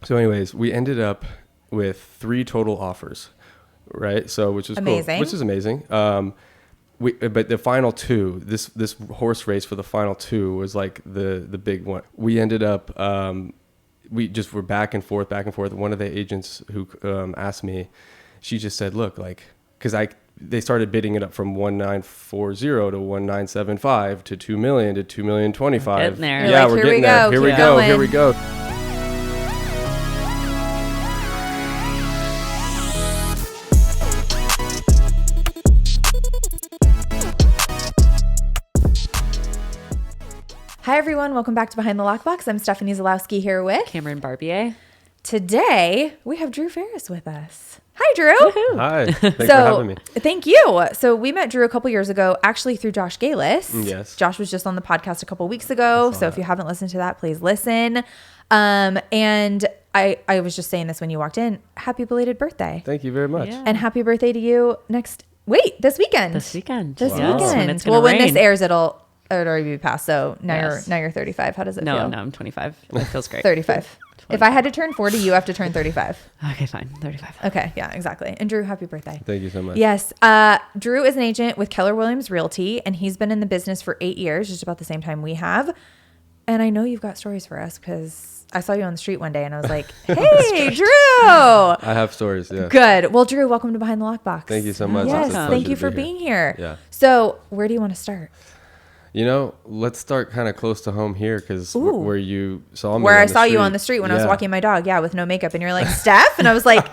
So anyways, we ended up with 3 total offers, right? So which is amazing. Cool, which is amazing. But the final 2, this horse race for the final 2 was like the big one. We ended up we just were back and forth. One of the agents who asked me, she just said, look, like, because they started bidding it up from 1940 to 1975 to 2 million to 2,025,000. Getting there. Yeah, like, we're getting there. Here we go. Here we go. Hi, everyone. Welcome back to Behind the Lockbox. I'm Stephanie Zalowski here with Cameron Barbier. Today, we have Drew Ferris with us. Hi, Drew. Woohoo. Hi. Thanks for having me. Thank you. So we met Drew a couple years ago, actually through Josh Galis. Yes. Josh was just on the podcast a couple weeks ago. So if you haven't listened to that, please listen. And I was just saying this when you walked in. Happy belated birthday. Thank you very much. Yeah. And happy birthday to you this weekend. This weekend. This Wow. weekend. When it's Well, gonna when this rain. airs, it'll already be past. So now Yes. you're 35. How does it feel? No, I'm 25. That feels great. 35. If I had to turn 40, you have to turn 35. Okay, fine. 35. Okay. Yeah, exactly. And Drew, happy birthday. Thank you so much. Yes. Drew is an agent with Keller Williams Realty, and he's been in the business for 8 years, just about the same time we have. And I know you've got stories for us because I saw you on the street one day and I was like, hey, Drew. I have stories. Yeah. Good. Well, Drew, welcome to Behind the Lockbox. Thank you so much. Yes. It's a Thank pleasure you to for be being here. Yeah. So where do you want to start? You know, let's start kind of close to home here because Ooh. where you saw me. Where on I the saw you street. on the street when I was Yeah. walking my dog. Yeah, with no makeup. And you're like, Steph? And I was like,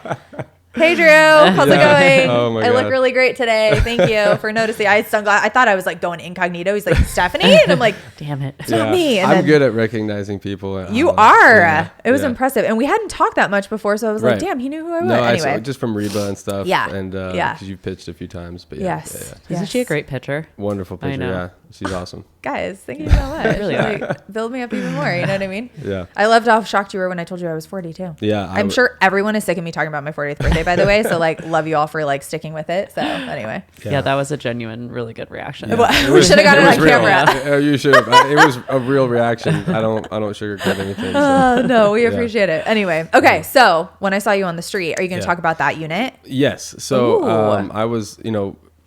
hey, Drew. How's it going? Oh, my I look God. really great today. Thank you for noticing. I had sunglasses. I thought I was like going incognito. He's like, Stephanie? And I'm like, Damn it. it's not me. And I'm then good at recognizing people. you are. Yeah, It was yeah. impressive. And we hadn't talked that much before. So I was like, Right. damn, he knew who I was. No, I Anyway. saw just from Reba and stuff. Yeah. And Yeah. because you pitched a few times. But yeah, Yes. yeah, yeah. Isn't she a great pitcher? Wonderful I picture. know. Yeah. She's awesome. Guys, thank you so much. Really Like, build me up even more. You know what I mean? Yeah. I loved how shocked you were when I told you I was 40 too. Yeah. I'm sure everyone is sick of me talking about my 40th birthday, by the way. So like, love you all for like sticking with it. So anyway, Yeah, that was a genuine, really good reaction. Well, we should have got it on real. camera. You should have. It was a real reaction. I don't sugarcoat anything. So. Oh no, we Yeah. appreciate it. Anyway, okay. So when I saw you on the street, are you going to Yeah. talk about that unit? Yes. So Ooh. I was,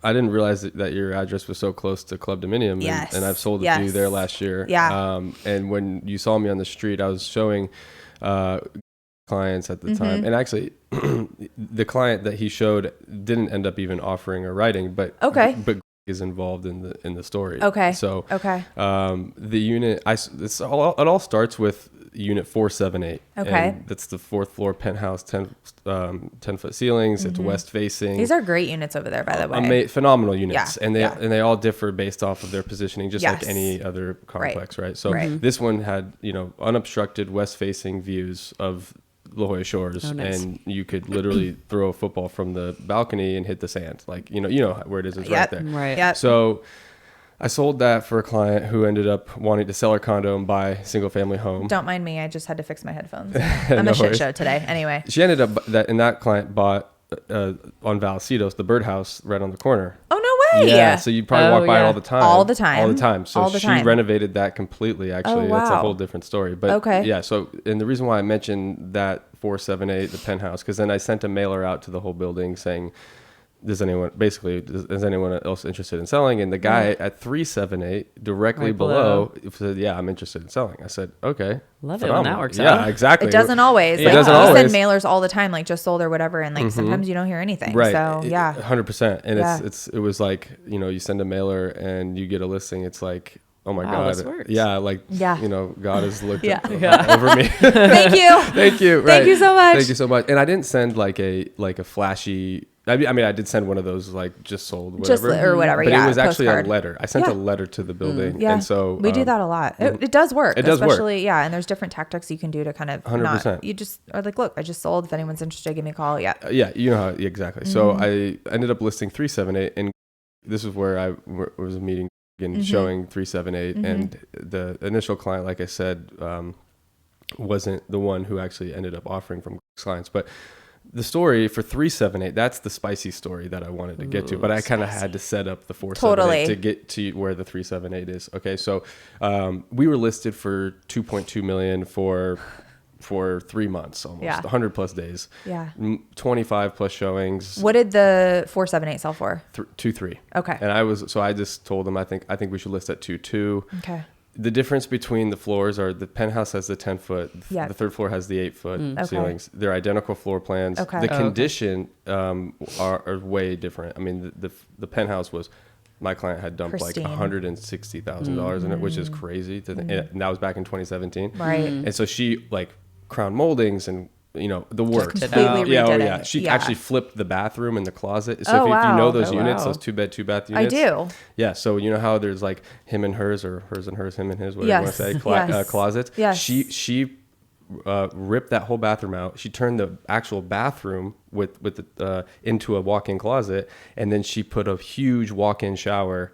I didn't realize that your address was so close to Clubdominium. Yes. And I've sold a Yes. few there last year. Yeah. And when you saw me on the street, I was showing clients at the time. And actually, the client that he showed didn't end up even offering or writing, but Okay. but is involved in the story. Okay. So Okay. the unit, it all starts with Unit 478. Okay. And that's the 4th floor penthouse, 10-foot ceilings. It's west facing. These are great units over there, by the way. Phenomenal units, Yeah, and yeah. they all differ based off of their positioning, just like Yes. any other complex, right? So Right. this one had unobstructed west facing views of Jolla Shores, Oh, nice. and you could literally throw a football from the balcony and hit the sand, like you know where it is. It's right Yep. there. Right. Yep. So I sold that for a client who ended up wanting to sell her condo and buy a single family home. Don't mind me. I just had to fix my headphones. I'm No a shit worries. show today. Anyway. She ended up that client bought on Valecitos the birdhouse right on the corner. Oh, no way. Yeah, so you probably Oh, walk by it yeah. all the time. All the time. All the time. So All the she time. renovated that completely, actually. Oh, That's a wow. whole different story. But Okay. yeah, so, and the reason why I mentioned that 478, the penthouse, because then I sent a mailer out to the whole building saying, is anyone else interested in selling? And the guy at 378 directly Right below said, yeah, I'm interested in selling. I said, okay. Love it when that phenomenal. works Yeah, out. exactly. It doesn't always. It Like, doesn't you always. send mailers all the time, like just sold or whatever. And like sometimes you don't hear anything. Right. So yeah. 100%. And Yeah. it was like, you send a mailer and you get a listing. It's like, oh my Wow, God. this works. Yeah. Like, Yeah. God has looked Yeah. over me. Thank you. Thank you. Thank you so much. Thank you so much. And I didn't send like a flashy, I mean, I did send one of those like just sold, whatever. Just or whatever. But Yeah. it was actually postcard. a letter. I sent Yeah. a letter to the building. Yeah. And so we do that a lot. It does work. It does work. especially, yeah. And there's different tactics you can do to kind of 100%. you just are like, look, I just sold. If anyone's interested, give me a call. Yeah. Yeah, you know how exactly. So Mm-hmm. I ended up listing 378, and this is where I was meeting and showing 378, and the initial client, like I said, wasn't the one who actually ended up offering from clients, but the story for 378, that's the spicy story that I wanted to get to, but I kind of had to set up the 478 to get to where the 378 is. Okay, so we were listed for 2.2 million for for 3 months, almost Yeah. 100 plus days. Yeah. 25 plus showings. What did the 478 sell for? 2.3. Okay. And I just told them I think we should list at 2.2. Okay. The difference between the floors are the penthouse has the 10 foot, Yeah. the third floor has the 8 foot Okay. ceilings. They're identical floor plans. Okay. The Oh, okay. condition are way different. I mean, the penthouse was, my client had dumped Pristine. like $160,000 in it, which is crazy. And that was back in 2017. Right. And so she like crown moldings and the works. completely yeah, redid yeah. it. She Yeah. actually flipped the bathroom and the closet. So Oh, if you wow. know those Oh, units, wow. those 2 bed, 2 bath I units. do. Yeah. So you know how there's like him and hers, or hers and hers, him and his, whatever Yes. you want to say, Yes. closets. Yes. She ripped that whole bathroom out. She turned the actual bathroom with the into a walk-in closet, and then she put a huge walk-in shower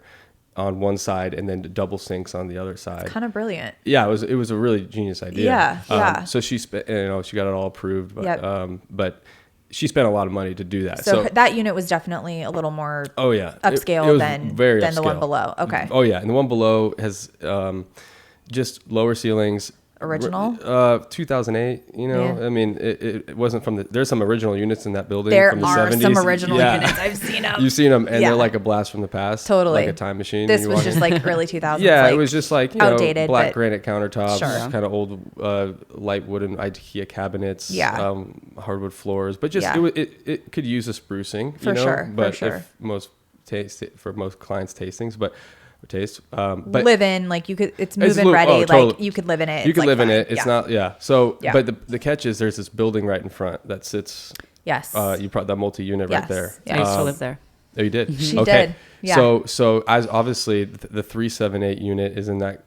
on one side and then double sinks on the other side. Kind of brilliant. Yeah, it was a really genius idea. Yeah, yeah. So she spent, she got it all approved, but Yep. but she spent a lot of money to do that. So that unit was definitely a little more oh yeah, upscale it was than very the one upscale. below. Okay. Oh yeah, and the one below has just lower ceilings. Original? 2008. Yeah. I mean, it wasn't from the. There's some original units in that building. There from the are 70s. some original Yeah. units. I've seen them. You've seen them, and Yeah. they're like a blast from the past. Totally. like a time machine. This You was walk just in. like early 2000s. Yeah, like, it was just like outdated, black but- granite countertops, Sure. kind of old light wooden IKEA cabinets, Yeah. hardwood floors. But just Yeah. it could use a sprucing, For sure, for But sure. if for most clients' tastings, but but live in, like you could, it's move-in li- ready. oh, totally. Like you could live in it. you It's, could like, live in fine. it. It's Yeah. not, yeah. So, Yeah. but the catch is there's this building right in front that sits. Yes. You probably that multi-unit Yes. right there. Yeah. I used to live there. Oh, you did. She okay. did. Yeah. So as obviously the 378 unit is in that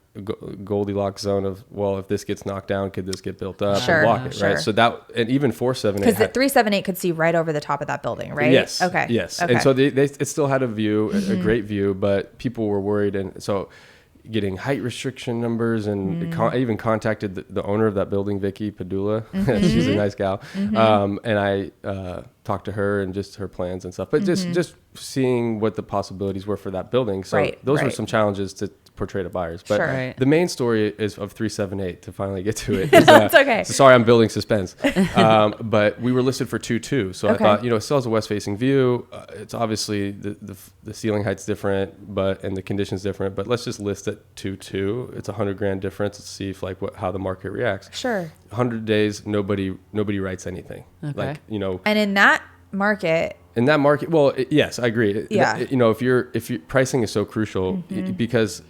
Goldilocks zone of, well, if this gets knocked down, could this get built up? Sure, And block it, sure. right? So that, and even 478 Because the 378 could see right over the top of that building, right? Yes. Okay. Yes. Okay. And so it still had a view, a great view, but people were worried, and so getting height restriction numbers, and I even contacted the owner of that building, Vicky Padula. She's a nice gal, and I talked to her and just her plans and stuff. But just seeing what the possibilities were for that building. So those were some challenges to portray to buyers. But Sure. Right. the main story is of 378 to finally get to it. Is, That's okay. So sorry, I'm building suspense. But we were listed for 2.2. So Okay. I thought, it still has a west-facing view. It's obviously the ceiling height's different, and the condition's different. But let's just list at 2.2. It's $100,000 difference. Let's see if how the market reacts. Sure. 100 days, nobody writes anything. Okay. And in that market, In that market, well, yes, I agree. Yeah. If your pricing is so crucial, because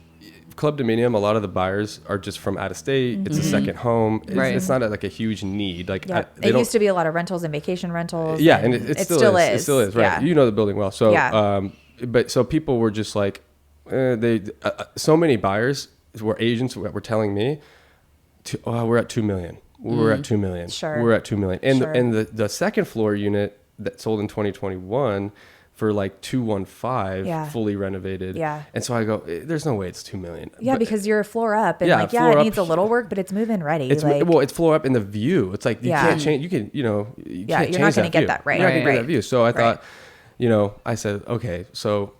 Clubdominium, a lot of the buyers are just from out of state. It's a second home. Right. It's not like a huge need. Like yeah, they it don't- used to be a lot of rentals and vacation rentals. Yeah, and it still is. It still is, right? Yeah. You know the building well. So, Yeah. but so people were just like, so many buyers were agents that were telling me, we're at 2 million. We're at 2 million. Sure. We're at 2 million. And Sure. and the second floor unit that sold in 2021 for like 215, Yeah. fully renovated. Yeah. And so I go, there's no way it's 2 million. Yeah, But because you're a floor up, and Yeah, it floor up. needs a little work, but it's move-in ready. it's like, it's floor up in the view. It's like you Yeah. can't change. You can, you Yeah, can't you're change not gonna that get view. that right. You're not gonna Right. get that view. So I Right. thought, I said, okay, so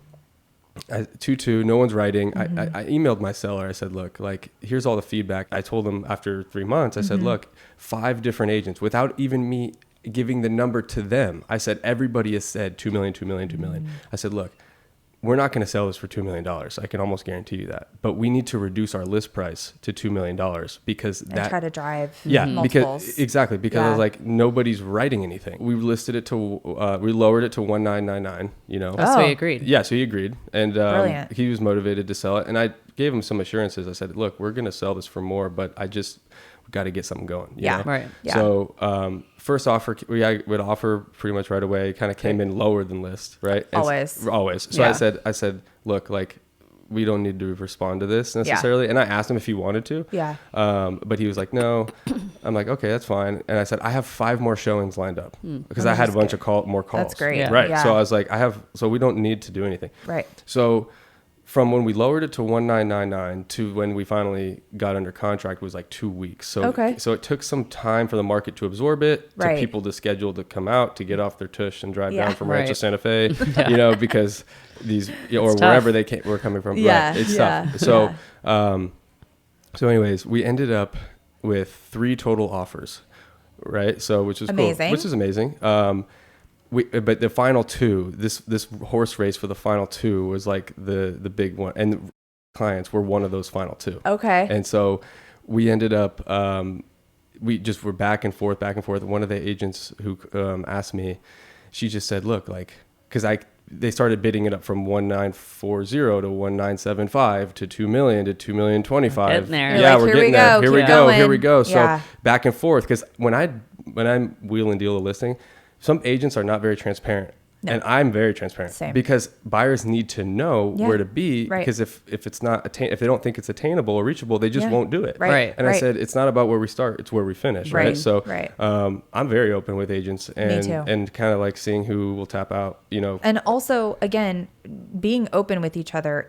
2.2, no one's writing. Mm-hmm. I emailed my seller. I said, look, like, here's all the feedback. I told him after 3 months, I said, Mm-hmm. look, 5 different agents without even me giving the number to them. I said, everybody has said 2 million, 2 million, 2 million. I said, look, we're not going to sell this for $2 million. I can almost guarantee you that. But we need to reduce our list price to $2 million because and that try to drive yeah, multiples. because exactly because I was Yeah. like, nobody's writing anything. We listed it to we lowered it to 1999. Oh, so Oh. he agreed. Yeah, so he agreed, and Brilliant. he was motivated to sell it. And I gave him some assurances. I said, look, we're going to sell this for more, but we got to get something going. you Yeah. know? Right. Yeah. So first offer I would offer pretty much right away. Kind of came in lower than list, right? And Always. So Yeah. I said, look, like, we don't need to respond to this necessarily. And I asked him if he wanted to. Yeah. But he was like, no. I'm like, okay, that's fine. And I said, I have 5 more showings lined up because I had a bunch of more calls. That's great. Yeah. Right. Yeah. So I was like, so we don't need to do anything. Right. So from when we lowered it to 1999 to when we finally got under contract was like 2 weeks. So Okay. so it took some time for the market to absorb it, Right. to people to schedule to come out to get off their tush and drive Yeah. down from Right. Rancho Santa Fe, because these or It's wherever tough. they were coming from. Yeah, Right. It's yeah, tough. So so anyways, we ended up with 3 total offers, right? So which is Amazing. cool, which is amazing. But the final 2, this horse race for the final 2 was like the big one, and the clients were one of those final 2. Okay. And so we ended up we just were back and forth. One of the agents who asked me, she just said, look, like, because they started bidding it up from 1940 to 1975 to 2 million to 2,025,000. Getting there. Yeah, Like, we're here we getting there. go, Here we keep go. Here going. we go. So Yeah. back and forth, because when I'm wheel and deal a listing, some agents are not very transparent. No. And I'm very transparent. Same. Because buyers need to know Yeah. where to be. Right. Because if it's not if they don't think it's attainable or reachable, they just Yeah. won't do it. Right. And I said, it's not about where we start, it's where we finish. Right. Right. So Right. I'm very open with agents and too. and kind of like seeing who will tap out, you know. And also, again, being open with each other,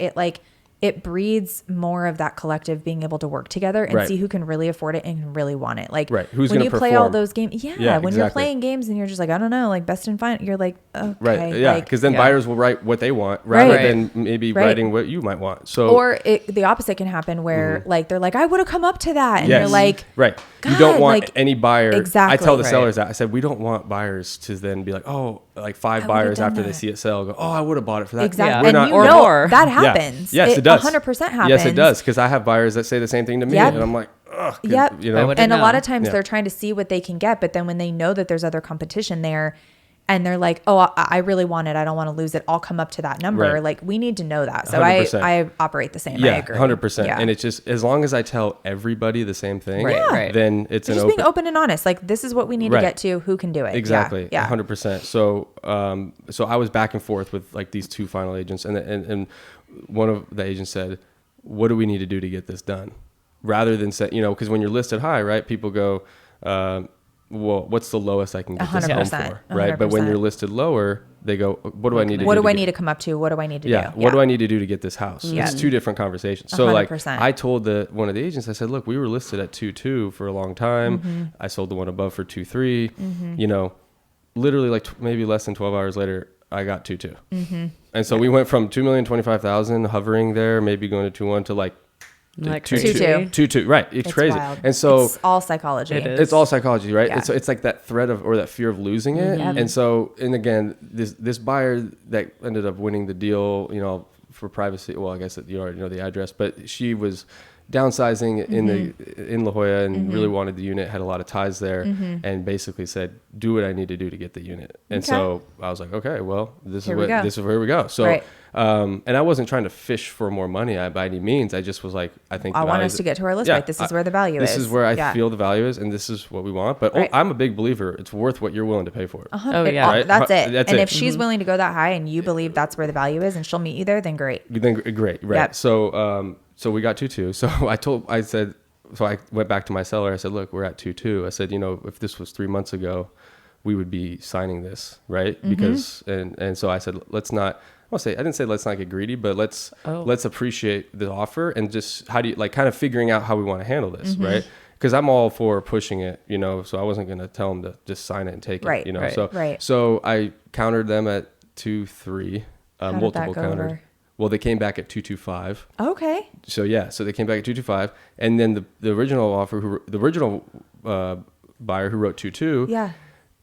it breeds more of that collective being able to work together and Right. see who can really afford it and really want it. Like, Right. Who's when gonna you play all perform. those games, Yeah, when you're exactly. playing games and you're just like, I don't know, like best and final, you're like, okay, Right. Yeah. like, Because then Yeah. buyers will write what they want rather Right. than maybe Right. writing what you might want. So or the opposite can happen where like they're like, I would have come up to that, and Yes. you're like, right. You God, don't want like, any buyer. exactly. I tell the Right. sellers that. I said, we don't want buyers to then be like, oh, like 5 I would've buyers done after they that. see it sell, go, oh, I would have bought it for that. exactly, Yeah. and We're not- you or know more. that Yeah. happens. Yes, it does. 100% happens. Yes, it does. Because I have buyers that say the same thing to me, Yep. and I'm like, ugh. Yep. You I know. would- And a lot know. of times Yeah. they're trying to see what they can get, but then when they know that there's other competition there and they're like, oh, I really want it, I don't want to lose it, I'll come up to that number. Right. Like, we need to know that. So 100%. I operate the same. I Yeah, agree. 100%. Yeah. And it's just, as long as I tell everybody the same thing, Right, right. then it's Just an being open. open and honest. Like, this is what we need Right. to get to. Who can do it? Exactly. Yeah. 100%. So, so I was back and forth with like these 2 final agents, and one of the agents said, what do we need to do to get this done? Rather than say, because when you're listed high, right, people go, well, what's the lowest I can get this home 100%, for, right? But when 100%. you're listed lower, they go, what do I need to do? What do I get- need to come up to? What do I need to Yeah. do? What do I need to do to get this house? Yeah. It's 2 different conversations. So like 100%. I told one of the agents, I said, look, we were listed at 2.2 for a long time. Mm-hmm. I sold the one above for 2.3. Literally like maybe less than 12 hours later, I got 2.2. Mm-hmm. And so we went from 2,025,000 hovering there, maybe going to 2.1 to like Like 2.2. 2.2. Right. It's crazy. Wild. And so it's all psychology. It is. it's all psychology, right? Yeah. It's like that threat of, or that fear of losing it. Yep. And so, and again, this buyer that ended up winning the deal, for privacy, well, I guess that you already know the address, but she was downsizing in La Jolla and really wanted the unit, had a lot of ties there, and basically said, do what I need to do to get the unit. And Okay. so I was like, okay, well, this Here we go. is where we go. So, Right. and I wasn't trying to fish for more money by any means. I just was like, I think I the want value us to get to our list Yeah, right. This is where the value is. This is where I Yeah. feel the value is, and this is what we want. But Right. I'm a big believer. It's worth what you're willing to pay for it. Oh, yeah. Right? That's it. That's and it. if she's willing to go that high and you believe that's where the value is and she'll meet you there, then great. Then great, right? Yep. So we got 2.2. So I went back to my seller. I said, look, we're at 2.2. I said, if this was 3 months ago, we would be signing this, right? Because and so I said, let's not. I didn't say let's not get greedy, but let's appreciate the offer and just how do you like kind of figuring out how we want to handle this, right? Because I'm all for pushing it, so I wasn't going to tell them to just sign it and take Right, it, right, So right. so I countered them at 2.3, How did multiple that go countered. over? Well, they came back at 2.25. Okay. So they came back at 2.25, and then the original offer, the original buyer who wrote 2.2. Yeah.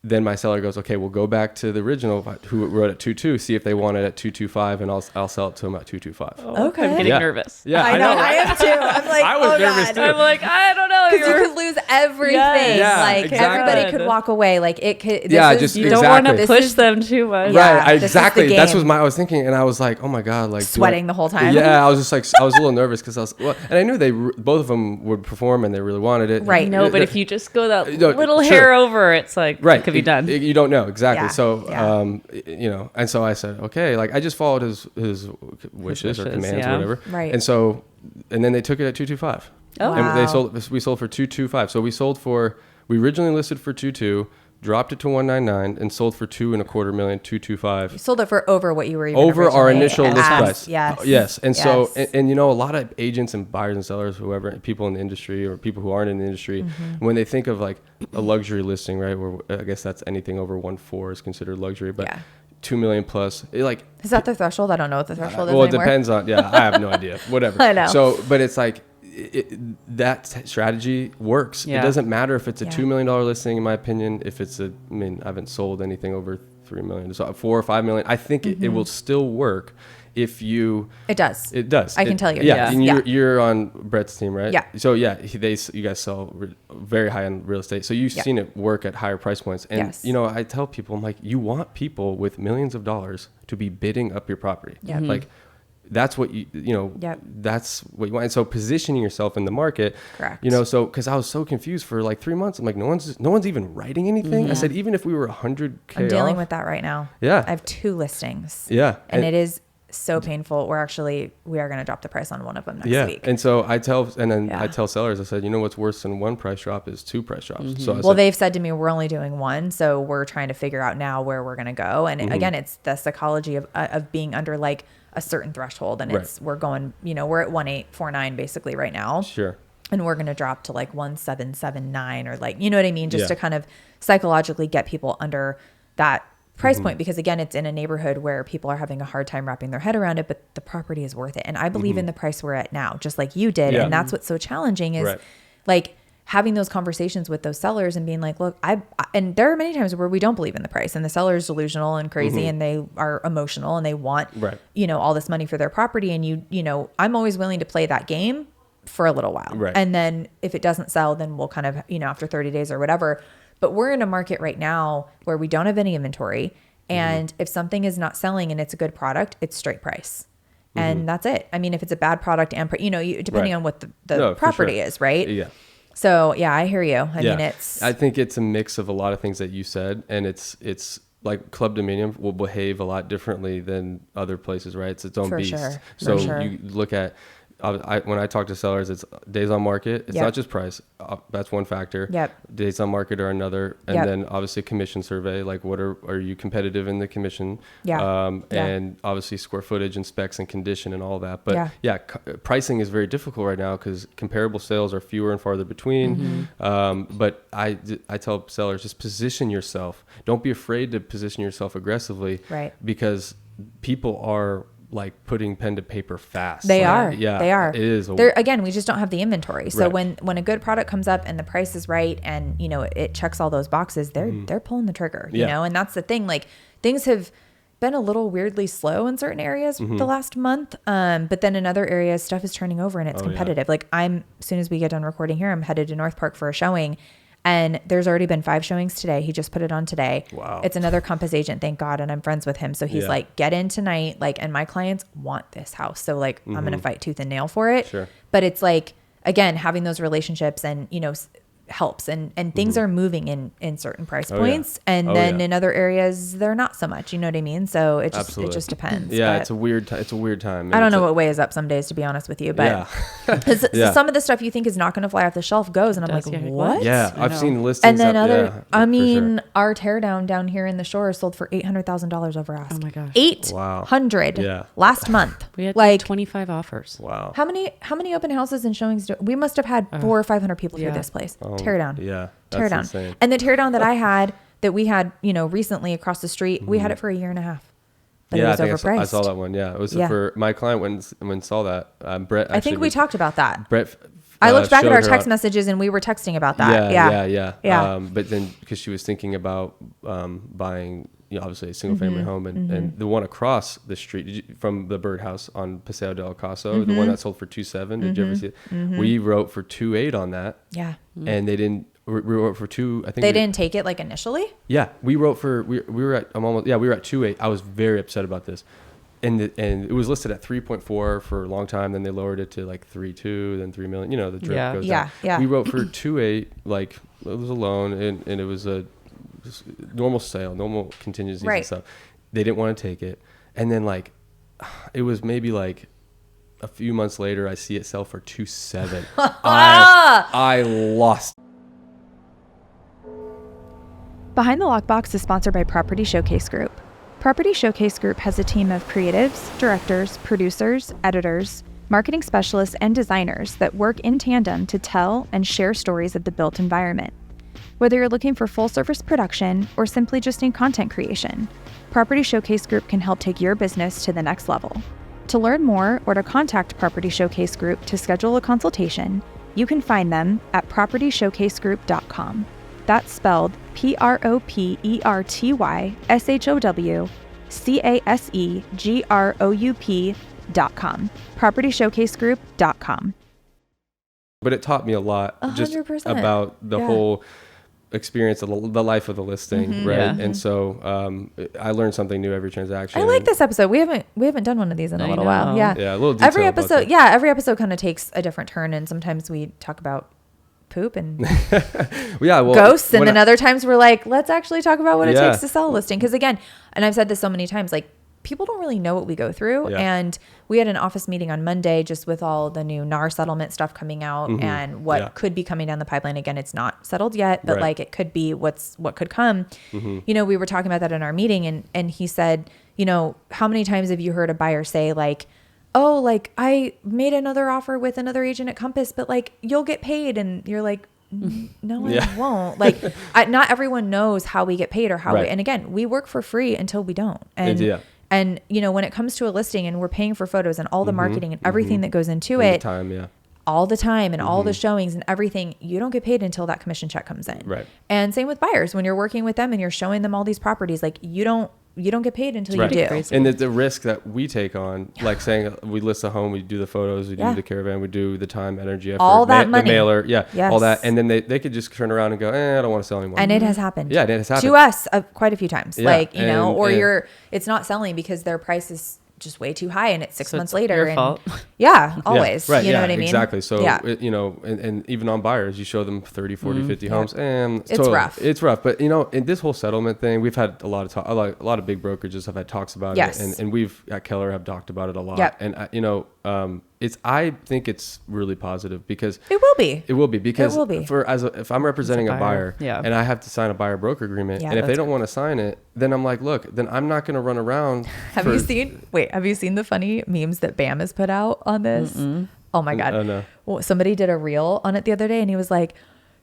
Then my seller goes, okay, we'll go back to the original who wrote at 2.2, see if they want it at 2.25, and I'll sell it to them at 2.25. Okay. I'm getting Yeah. nervous. Yeah, I know. I am too. I'm like, I was oh nervous God. too. I'm like, I don't know. Because you could lose everything. Yes. Yeah, like exactly. everybody could walk away. Like it could. This Yeah, is, just You don't want to Exactly. push is- them too much. Yeah. Right, this is the exactly. That's game. what I was thinking, and I was like, "Oh my god!" Like Sweating the whole time. Yeah, I was just like, I was a little nervous because and I knew both of them would perform, and they really wanted it. Right. No, but if you just go that No, little sure. hair over, it's like, right, it could be done. You don't know exactly. Yeah, So, yeah. and so I said, okay, like I just followed his wishes or wishes, commands yeah. or whatever. Right. And so, and then they took it at 2.25. Oh. And Wow. we sold for 2.25. So we originally listed for 2.2. Dropped it to 199 and sold for 2.25 million, 2.25. You sold it for over what you were even Over our originally initial list asked. price. Yes. Yes. And so, Yes. and a lot of agents and buyers and sellers, whoever, people in the industry or people who aren't in the industry, when they think of like a luxury listing, right, where I guess that's anything over 1.4 is considered luxury, but Yeah. 2 million plus, like, Is that the threshold? I don't know what the threshold is well, it anymore. depends on, I have no idea, whatever. I know. So, but it's like, that strategy works. Yeah. It doesn't matter if it's a Yeah. $2 million listing, in my opinion. If it's I haven't sold anything over $3 million, so $4 or $5 million. I think it will still work if you. It does. It does. I can tell you. Yeah, Yes. and Yeah. you're on Brett's team, right? Yeah. So yeah, you guys sell very high end real estate. So you've seen it work at higher price points. And Yes. I tell people, I'm like, you want people with millions of dollars to be bidding up your property. Yeah. Like that's what Yep. that's what you want. And so positioning yourself in the market. Correct. So because I was so confused for like 3 months. I'm like, no one's even writing anything. I said, even if we were 100K I'm dealing off, with that right now. Yeah. I have 2 listings. Yeah. And it is so painful. We are going to drop the price on one of them next week. And so I tell sellers, I said, what's worse than 1 price drop is 2 price drops. So I said, they've said to me, we're only doing 1. So we're trying to figure out now where we're going to go. And again, it's the psychology of being under like a certain threshold. And we're going, we're at 1849 basically right now. sure. And we're going to drop to like 1779 or like, you know what I mean? Just Yeah. to kind of psychologically get people under that price point, because again, it's in a neighborhood where people are having a hard time wrapping their head around it, but the property is worth it. And I believe in the price we're at now, just like you did. Yeah. And that's what's so challenging is Right. like having those conversations with those sellers and being like, look, and there are many times where we don't believe in the price and the seller is delusional and crazy and they are emotional and they want, Right. all this money for their property. And I'm always willing to play that game for a little while. Right. And then if it doesn't sell, then we'll kind of, after 30 days or whatever. But we're in a market right now where we don't have any inventory. And if something is not selling and it's a good product, it's straight price. And that's it. I mean, if it's a bad product and, depending Right. on what the No, for property sure. is, right? Yeah. So yeah, I hear you. I mean, I think it's a mix of a lot of things that you said, and it's like Clubdominium will behave a lot differently than other places, right? It's its own For beast. sure. So For sure. you look at, when I talk to sellers, it's days on market. It's Yep. not just price. That's one factor. Yep. Days on market are another, and Yep. then obviously commission survey. Like, what are you competitive in the commission? Yeah. Yeah. And obviously square footage and specs and condition and all that. But Yeah. pricing is very difficult right now because comparable sales are fewer and farther between. But I tell sellers, just position yourself. Don't be afraid to position yourself aggressively. Right. Because people are like putting pen to paper fast. They Like, are. Yeah. They are. It is. Again, we just don't have the inventory. So Right. when a good product comes up and the price is right and it checks all those boxes, they're pulling the trigger. Yeah. And that's the thing. Like things have been a little weirdly slow in certain areas the last month. But then in other areas, stuff is turning over and it's competitive. Like as soon as we get done recording here, I'm headed to North Park for a showing. And there's already been 5 showings today. He just put it on today. Wow. It's another Compass agent, thank God. And I'm friends with him. So he's like, get in tonight. Like, and my clients want this house. So like, I'm going to fight tooth and nail for it. Sure. But it's like, again, having those relationships and, helps and things are moving in certain price points. And then in other areas, they're not so much, you know what I mean? So it just depends. Yeah. But It's a weird time. I don't know what way is up some days, to be honest with you, but Yeah. some of the stuff you think is not going to fly off the shelf goes. And I'm like, Does, yeah. what? Yeah. I I've know. seen listings. And then our for sure. teardown down here in the shore sold for $800,000 over ask. Oh my gosh. 800 Yeah. last month. We had like 25 offers. Wow. how many open houses and showings we must have had 400 or 500 people through yeah. this place. Teardown. Yeah. Teardown. That's insane. And the teardown that we had, recently across the street, we had it for a year and a half. But it was I overpriced. I saw that one. Yeah. It was for my client when saw that. Brett. I think we talked about that. Brett. I looked back at showed our her text messages and we were texting about that. Yeah. But then because she was thinking about buying, obviously a single family home and the one across the street from the birdhouse on Paseo del Caso, the one that sold for 2.7. Did you ever see it? We wrote for 2.8 on that. Yeah. And they didn't. We wrote for 2. I think They didn't take it like initially? Yeah, we wrote for we were at we were at 2.8. I was very upset about this. And it was listed at 3.4 for a long time. Then they lowered it to like 3.2, then 3 million. The drip goes down. Yeah. We wrote for 2.8, like it was a loan, and it was a just normal sale, normal contingencies and stuff. They didn't want to take it, and then like it was maybe like a few months later, I see it sell for 2.7. I lost. Behind the Lockbox is sponsored by Property Showcase Group. Property Showcase Group has a team of creatives, directors, producers, editors, marketing specialists, and designers that work in tandem to tell and share stories of the built environment. Whether you're looking for full-service production or simply just need content creation, Property Showcase Group can help take your business to the next level. To learn more or to contact Property Showcase Group to schedule a consultation, you can find them at propertyshowcasegroup.com. That's spelled PROPERTYSHOWCASEGROUP.com. PropertyShowcaseGroup.com. But it taught me a lot just 100%. about the Yeah. whole experience of the life of the listing, right? Yeah. And so I learned something new every transaction. I like this episode. We haven't done one of these in a I little while. know. Yeah. Yeah, a little detail Every about episode, that. every episode kind of takes a different turn, and sometimes we talk about poop and Well, ghosts, and when then other times we're like, let's actually talk about what it Yeah. takes to sell a listing. Because again, and I've said this so many times, like people don't really know what we go through. Yeah. And we had an office meeting on Monday just with all the new NAR settlement stuff coming out and what could be coming down the pipeline. Again, it's not settled yet, but Right. like it could be what could come. You know, we were talking about that in our meeting, and he said, you know, how many times have you heard a buyer say like, oh, like I made another offer with another agent at Compass, but like you'll get paid. And you're like, no, I won't. Like not everyone knows how we get paid or how Right. we, and again, we work for free until we don't. And, Yeah. and you know, when it comes to a listing and we're paying for photos and all the marketing and everything that goes into and it the time, yeah. all the time and all the showings and everything, you don't get paid until that commission check comes in. Right. And same with buyers, when you're working with them and you're showing them all these properties, like you don't get paid until Right. you do. Crazy. And the risk that we take on, like saying we list a home, we do the photos, we Yeah. do the caravan, we do the time, energy, effort, All that money. the mailer, Yes. all that, and then they could just turn around and go, I don't want to sell anymore. And it has happened. Yeah, it has happened. To us quite a few times. Yeah, Like, you know, and- or and- it's not selling because their price is just way too high and it's 6 So months it's later. your and fault. Yeah, Yeah, always. right, You know yeah, what I mean? Exactly. So, yeah. you know, and even on buyers, you show them 30, 40, 50 homes, and It's rough. It's rough. But, you know, in this whole settlement thing, we've had a lot of talk, a lot of big brokerages have had talks about Yes. it. And we've at Keller have talked about it a lot. Yep. And, you know, I think it's really positive because It will be. it will be because It will be. if I'm representing a buyer, yeah. and I have to sign a buyer broker agreement, Yeah, and if they that's don't want to sign it, then I'm like, look, then I'm not going to run around. Have you seen the funny memes that Bam has put out on this? Oh my God. No. Well, somebody did a reel on it the other day and he was like,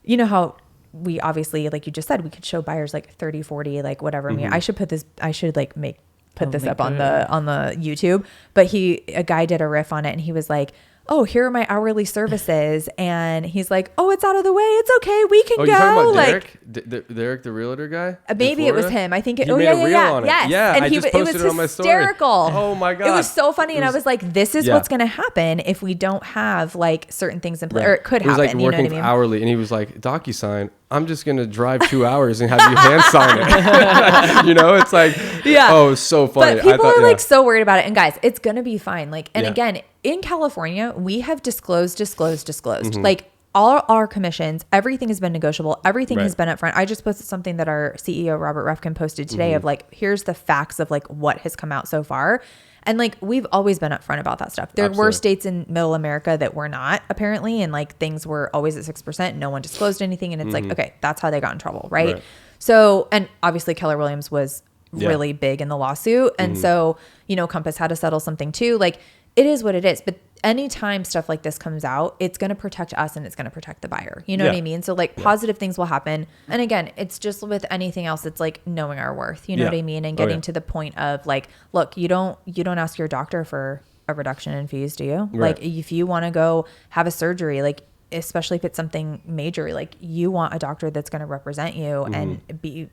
you know how we obviously, like you just said, we could show buyers like 30, 40, like whatever. I mean, I should put this up on the YouTube, but a guy did a riff on it and he was like, oh, here are my hourly services. And he's like, oh, it's out of the way. It's okay. We can Oh, go. you're talking about like, Derek? Derek, the realtor guy? in maybe it was Florida? him. I think He made a reel on it. Yes. Yeah, and I just it posted was it on my story. hysterical. Oh my God. It was so funny. And I was like, this is Yeah. what's going to happen if we don't have like certain things in place, Right. or it could It was happen. like You know working what I mean? hourly, and he was like, DocuSign, I'm just going to drive 2 hours and have you hand sign it. You know, it's like, Yeah. oh, it's so funny. But people are yeah. like so worried about it. And guys, it's going to be fine. Like, and Yeah. again, in California, we have disclosed. Mm-hmm. Like all our commissions, everything has been negotiable. Everything has Right. been upfront. I just posted something that our CEO, Robert Refkin, posted today Mm-hmm. of like, here's the facts of like what has come out so far. And like, we've always been upfront about that stuff. There were Absolutely. states in middle America that were not apparently. And like things were always at 6%. No one disclosed anything. And it's like, okay, that's how they got in trouble. Right. Right. So, and obviously Keller Williams was Yeah. really big in the lawsuit. And so, you know, Compass had to settle something too. Like it is what it is. But anytime stuff like this comes out, it's going to protect us and it's going to protect the buyer. You know what Yeah. I mean? So like positive things will happen. And again, it's just with anything else, it's like knowing our worth, you know Yeah. what I mean? And Oh, getting yeah. to the point of like, look, you don't ask your doctor for a reduction in fees, do you? Right. Like if you want to go have a surgery, like especially if it's something major, like you want a doctor that's going to represent you and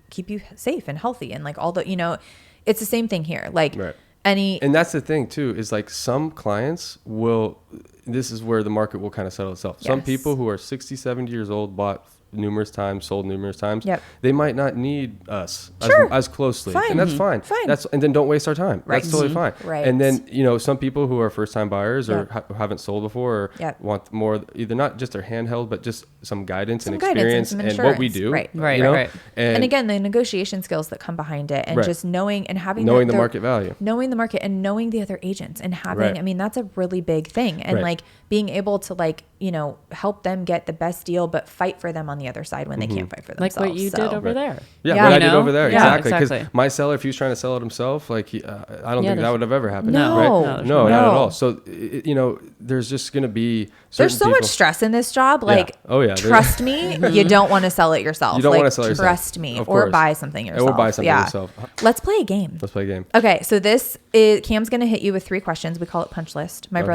keep you safe and healthy and like all the, you know, it's the same thing here. Like Right. any, And that's the thing too, is like some clients this is where the market will kind of settle itself. Some Yes. people who are 60, 70 years old, bought numerous times, sold numerous times. Yep. They might not need us Sure. as closely. Fine. And that's fine. Fine. And then don't waste our time. Right. That's totally fine. Right. And then, you know, some people who are first time buyers or Yep. haven't sold before or Yep. want more, either not just their handheld, but just some guidance Some and guidance and experience some and what we insurance. do. Right. Right, you know? right. and again, the negotiation skills that come behind it and Right. just knowing and having knowing the market value. knowing the market and knowing the other agents and having, Right. I mean, that's a really big thing. And Right. like being able to like, you know, help them get the best deal, but fight for them on the the other side when they can't fight for Like themselves. what you did over there. Yeah, Yeah. what I You did know? over there, Yeah, exactly. Because exactly. my seller, if he was trying to sell it himself, like I don't Yeah, think that there's- would have ever happened. No. right? there's No, no not at way. all. So there's just gonna be There's certain so much people- stress in this job. Like, Oh, yeah. trust me, you don't want to sell it yourself. You don't like, wanna sell it yourself. Trust me, Of or course. buy something yourself. Or buy something yeah. yourself. Let's play a game. Let's play a game. Okay, so this is Cam's gonna hit you with 3 questions. We call it punch list. My Okay.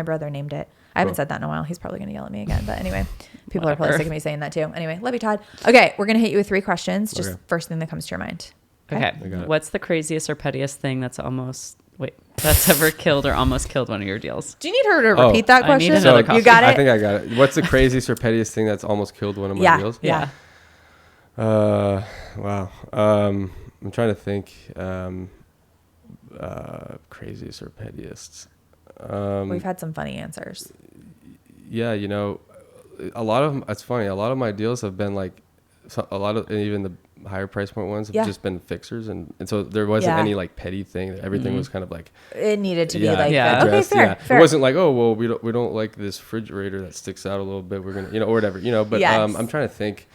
brother named it. I haven't Cool. said that in a while. He's probably gonna yell at me again. But anyway, people are probably Whatever. sick of me saying that too. Anyway, love you, Todd. Okay, we're gonna hit you with 3 questions. Just Okay. first thing that comes to your mind. Okay. I got it. What's the craziest or pettiest thing that's ever killed or almost killed one of your deals? Do you need her to Oh, repeat that I need question? another coffee. You got it. I think I got it. What's the craziest or pettiest thing that's almost killed one of my Yeah. deals? Yeah. Wow. I'm trying to think. Craziest or pettiest. We've had some funny answers. Yeah, a lot of it's funny. A lot of my deals have been like a lot of, and even the higher price point ones have Yeah. just been fixers, and so there wasn't Yeah. any like petty thing. Everything was kind of like It needed to be yeah, like, Yeah. okay, addressed, fair, yeah. fair. It wasn't like, oh well, we don't like this refrigerator that sticks out a little bit. We're gonna or whatever But Yes. I'm trying to think.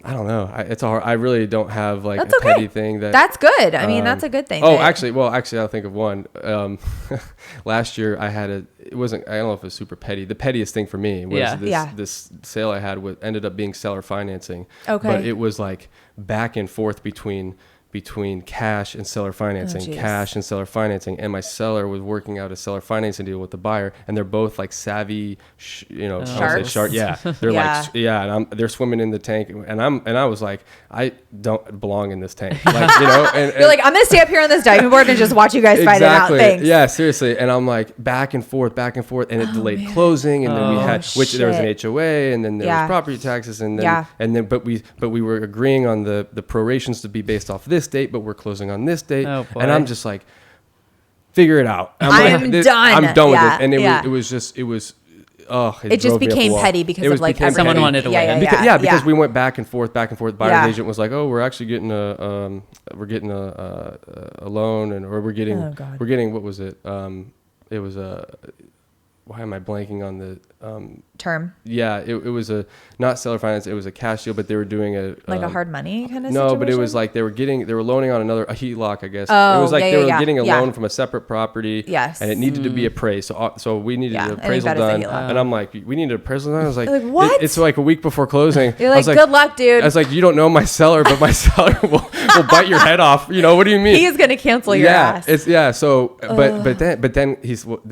I don't know. It's hard. I really don't have like That's a okay. petty thing that. That's good. I mean, that's a good thing. Oh, that- actually, I'll think of one. Last year I had it wasn't, I don't know if it was super petty. The pettiest thing for me was Yeah. this sale I had ended up being seller financing. Okay. But it was like back and forth between cash and seller financing, geez. cash and seller financing. And my seller was working out a seller financing deal with the buyer, and they're both like savvy, I would say Sharks. shark. Yeah. They're Yeah. and they're swimming in the tank, and I was like, I don't belong in this tank. Like, and You're like, I'm gonna stay up here on this diving board and just watch you guys fight it out. Thanks. yeah, seriously. And I'm like back and forth, and it delayed closing, and then we had there was an HOA, and then there Yeah. was property taxes, and then Yeah. but we were agreeing on the prorations to be based off this date, but we're closing on this date, Oh, boy. and I'm just like, figure it out. I'm like, done. I'm done with Yeah, it, and yeah. it was just. Oh, It just drove me up became the wall. petty because It of was like became Someone petty. wanted to win. Because we went back and forth. Buyer's Yeah. agent was like, "Oh, we're actually getting a loan, or we're getting Oh, God. what was it? It was a. Why am I blanking on the term, Yeah, it was a not seller finance. It was a cash deal, but they were doing a like a hard money kind of. no, situation? but it was like they were loaning on a heat lock, I guess. Oh, it was like yeah, they were yeah, getting a yeah. loan from a separate property. Yes. And it needed to be appraised. So we needed Yeah, an and you appraisal got us a done. heat lock. And I'm like, we need an appraisal done. I was like, You're like, what? It's like a week before closing. You're I like, was good luck, dude. I was like, you don't know my seller, but my seller will bite your head off. What do you mean? He is gonna cancel your ass. So, but then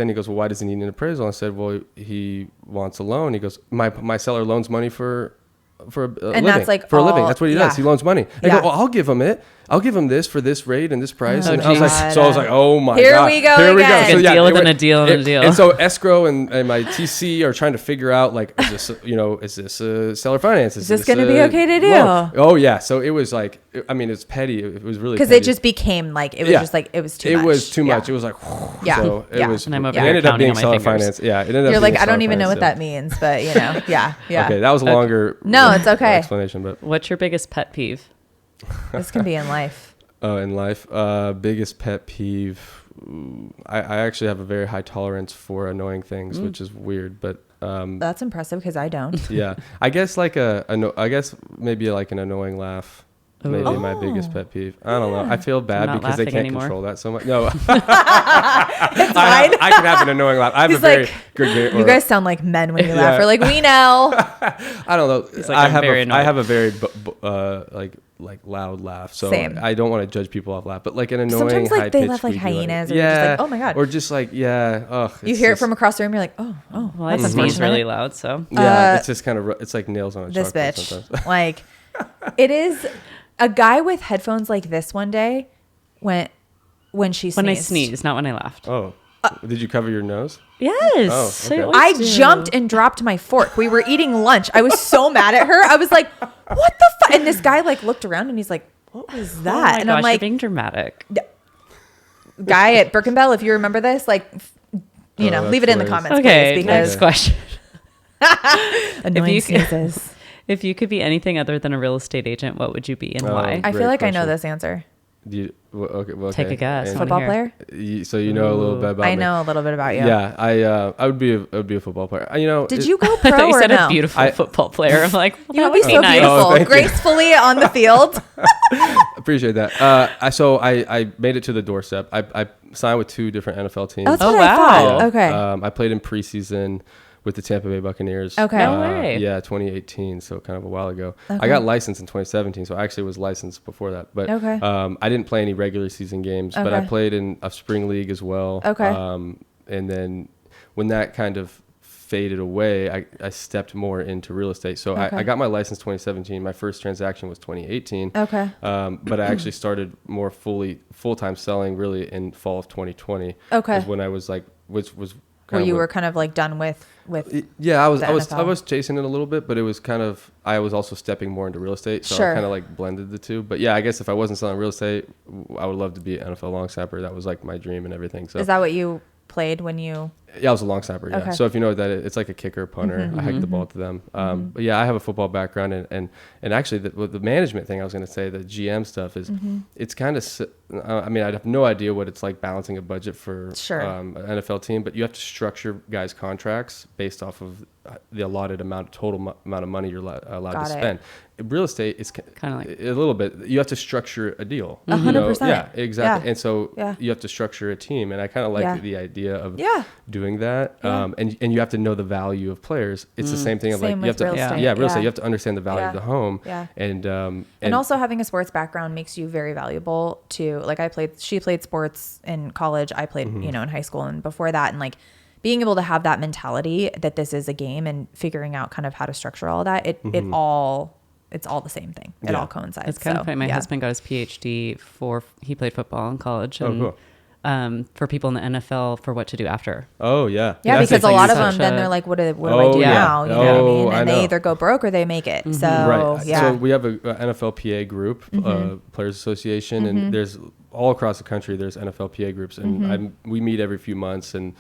he goes, well, why does he need an appraisal? I said, well, he wants a loan. He goes, my seller loans money for a living. that's like for a living. all- That's what he yeah. does. He loans money. I Yeah. go, well, I'll give him it. I'll give him this for this rate and this price. Oh, and I was like, geez. so I was like, oh my Here god, we go here we again. go. A deal it within wa- a deal within a deal. And so escrow and my TC are trying to figure out like, is this a seller finance? Is this gonna be okay to do? loan? Oh yeah. So it was like, I mean, it's petty. It was really Because petty. it just became like it was Yeah. just like it was too It much. was too much. Yeah. It was like, Yeah. So it Yeah. was. And I'm over it here ended up counting being on my seller fingers. finance. Yeah. It ended up You're being like, I don't seller even know what finance, that means, but yeah. Okay, that was a longer. No, it's okay. Explanation, but What's your biggest pet peeve? This can be in life. in life, biggest pet peeve. I actually have a very high tolerance for annoying things, which is weird, but That's impressive because I don't. yeah, I guess like I guess maybe like an annoying laugh. Maybe Ooh. my biggest pet peeve. I don't know. I feel bad not because they laughing can't anymore. control that so much. No, It's I fine. can have an annoying laugh. I have He's a very like, good. You guys sound like men when you laugh. Yeah. We're like, we know. I don't know. He's like, I I'm have very I annoyed. have a very like loud laugh, so Same. I don't want to judge people off laugh, but like an annoying Sometimes, like, they high-pitched laugh like squeaky, hyenas, or you're just like, oh my God. or just like You hear it from across the room. You're like, oh, Well, I that's sneeze unfortunate. really loud, so yeah, it's just kind of it's like nails on a This chalkboard bitch. sometimes. Like, it is a guy with headphones like this one day when she sneezed. when I sneezed, not when I laughed. Oh, did you cover your nose? Yes. Oh, okay. I jumped and dropped my fork. We were eating lunch. I was so mad at her. I was like, what the fuck? And this guy like looked around and he's like, what was that? Oh my and gosh, I'm like, you're being dramatic. guy at Birkenbell, if you remember this, like, leave that's it in the hilarious. comments, Okay, please, next because question. annoying you could- sneezes. If you could be anything other than a real estate agent, what would you be and Oh. why? I feel Great like I know question. this answer. Do you, okay, well, Take a guess. And Football Here. player? so you know a little bit about I me. know a little bit about you. Yeah, I would be a football player. Did you go I thought pro you or said no? a beautiful football player. I'm like, well, You that would be so nice. beautiful, Oh, thank you. gracefully on the field. Appreciate that. I made it to the doorstep. I signed with 2 different NFL teams. That's Oh, what I thought. wow. Okay. I played in preseason with the Tampa Bay Buccaneers. Okay. No way. Yeah, 2018, so kind of a while ago. Okay. I got licensed in 2017, so I actually was licensed before that. But Okay. I didn't play any regular season games, but I Okay. played in a spring league as well. Okay. And then when that kind of faded away, I stepped more into real estate. So Okay. I got my license 2017. My first transaction was 2018. Okay. But I actually started more full-time selling really in fall of 2020. Okay. Is when I was like, which was Where kind of you when- were kind of like done with yeah, I was the I NFL. was chasing it a little bit, but it was kind of I was also stepping more into real estate, so Sure. I kind of like blended the two. But yeah, I guess if I wasn't selling real estate, I would love to be an NFL long snapper. That was like my dream and everything. So Is that what you played when you? yeah, I was a long snapper. Yeah. Okay. So if you know what that is, it's like a kicker, punter. I hike the ball to them. But yeah, I have a football background, and actually the management thing I was going to say, the GM stuff is, it's kind of. I mean, I have no idea what it's like balancing a budget for Sure. an NFL team, but you have to structure guys' contracts based off of the allotted total amount of money you're allowed Got to it. spend. Real estate is Kinda like- a little bit. You have to structure a deal. 100%. Yeah, exactly. Yeah. And so Yeah. you have to structure a team, and I kind of like Yeah. the idea of Yeah. doing that. Yeah. And you have to know the value of players. It's the same thing of Same like you have with to real estate. yeah, real estate. Yeah. You have to understand the value of Yeah. the home. Yeah. And Also having a sports background makes you very valuable to, like, she played sports in college. I played, in high school and before that. And like being able to have that mentality that this is a game and figuring out kind of how to structure all that, it's all the same thing. It Yeah. all coincides. It's kind So, of funny. My yeah. husband got his PhD he played football in college. Oh, And, cool. for people in the NFL for what to do after. Oh yeah. Yeah, That's because a like lot of such them, then a- they're like, what do I Oh, do yeah. now? You know what I Oh, mean? I And know. they either go broke or they make it. So, Right. yeah. So we have a NFLPA group, Players Association, and there's all across the country. There's NFLPA groups, and we meet every few months. And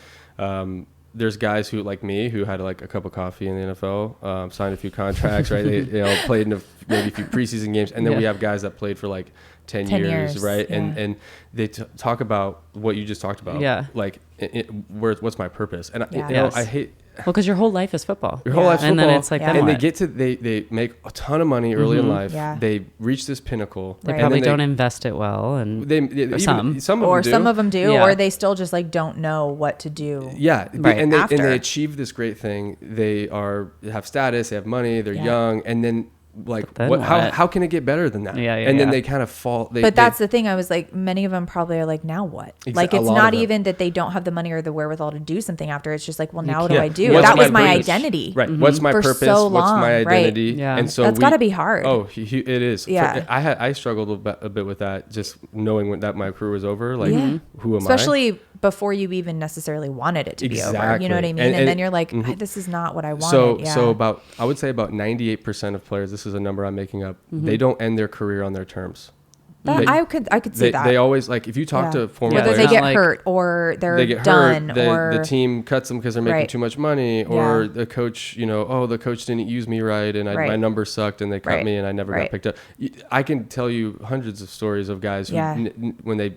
there's guys who like me who had like a cup of coffee in the NFL, signed a few contracts, right? They played in maybe a few preseason games, and then we Yeah. have guys that played for like 10 10 years, years, right? yeah. And they talk about what you just talked about. Yeah. Like what's my purpose? And Yeah. Yes. I hate. Well, because your whole life is football. Your whole Yeah. life's And football. then it's like, Yeah. then and they what? get to they make a ton of money early in life. Yeah. They reach this pinnacle. They Right. probably and then don't invest it well. And even some. Or do. some of them do, Yeah. or they still just like don't know what to do. Yeah, Right. and After. they achieve this great thing. They have status, they have money, they're Yeah. young, and then like then what, what? how can it get better than that? Yeah, yeah, and then yeah. they kind of fall. But that's the thing. I was like, many of them probably are like, now what? Like, A it's lot not of them. even that they don't have the money or the wherewithal to do something after. It's just like, well, now what do Yeah. I do? What's That was my purpose? identity. Right. What's my For purpose? so What's long, my right. identity? Yeah. And so That's gotta be hard. Oh, it is. Yeah. I struggled a bit with that, just knowing that my career was over. Like, Yeah. who am I? Especially before you even necessarily wanted it to be over. You know what I Exactly. mean? And- And then and- you're like, this is not what I wanted. So yeah. I would say about 98% of players, this is a number I'm making up, they don't end their career on their terms. That- They- I could see that. They always, like, if you talk Yeah. to former Yeah, Whether players, they get Like- hurt or they're they get done hurt, or the team cuts them because they're making Right. too much money, or Yeah. the coach, the coach didn't use me right, and my Right. number sucked, and they cut Right. me, and I never Right. got picked up. I can tell you hundreds of stories of guys who, Yeah. when they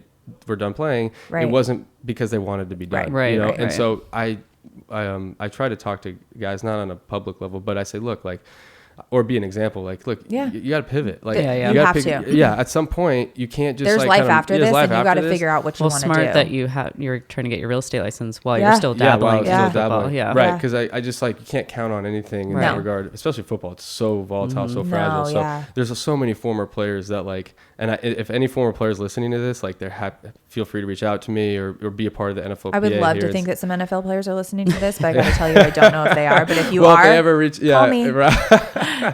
were done playing, Right. it wasn't because they wanted to be done. Right, right, And right. so I try to talk to guys not on a public level, but I say, look, like, or be an example, like, look, Yeah. you got to pivot. Like, Yeah, yeah. you You gotta have to. Yeah, at some point, you can't just there's like life kinda- after there's this, life and you after got to this. figure out what you well, want to do. smart that you're trying to get your real estate license while Yeah. you're still dabbling. while in still football. dabbling. Yeah. Right, Yeah. because I just like you can't count on anything in Right. that No. regard, especially football. It's so volatile, so No, fragile. So yeah. there's so many former players that like, and if any former players listening to this, like feel free to reach out to me or be a part of the NFLPA. I would love to here. think that some NFL players are listening to this, but I got to tell you, I don't know if they are. But if you well, are, if they ever reach, yeah, call me. right.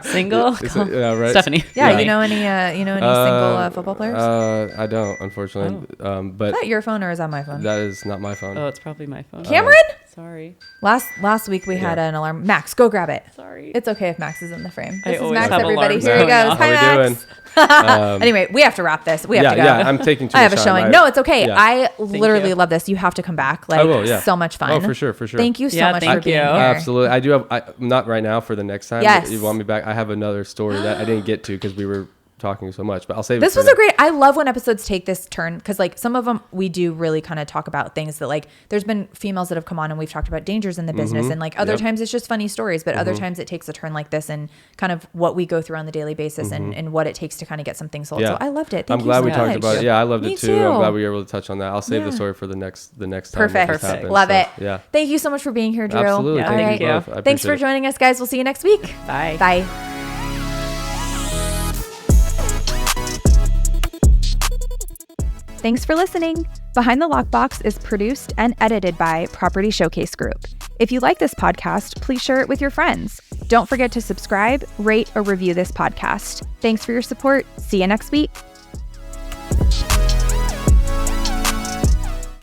Single? Yeah, right. Stephanie. yeah, Yeah. you know any single football players? I don't, unfortunately. But Is that your phone or is that my phone? that is not my phone. Oh, it's probably my phone. Cameron? Sorry. Last week we had Yeah. an alarm. Max, go grab it. Sorry. It's okay if Max is in the frame. I This is always Max, have everybody. alarms Here he going goes. off. Hi, How we Max. Anyway, we have to wrap this. We have to go. Yeah, I'm taking too I have a much time. showing. No, it's okay. Yeah. I literally you. love this. You have to come back. Like, I will, yeah. so much fun. Oh, for sure, for sure. Thank you so Yeah, much thank for being you. here. Absolutely. I do have, not right now for the next time. Yes. You want me back? I have another story that I didn't get to because we were talking so much, but I'll save This it for was a great, I love when episodes take this turn because like some of them we do really kind of talk about things that like there's been females that have come on and we've talked about dangers in the business and like other times it's just funny stories, but other times it takes a turn like this and kind of what we go through on the daily basis and what it takes to kind of get something sold. So I loved it. Thank I'm you glad so we much. talked about it. Yeah, I loved Me it too. I'm too. glad we were able to touch on that. I'll save the story for the next time. Perfect. This happens. Love it. Yeah. Thank you so much for being here, Drew. Absolutely. Yeah, All thank right. you. both. I Thanks for appreciate it. joining us, guys. We'll see you next week. Bye. Bye. Thanks for listening. Behind the Lockbox is produced and edited by Property Showcase Group. If you like this podcast, please share it with your friends. Don't forget to subscribe, rate, or review this podcast. Thanks for your support. See you next week.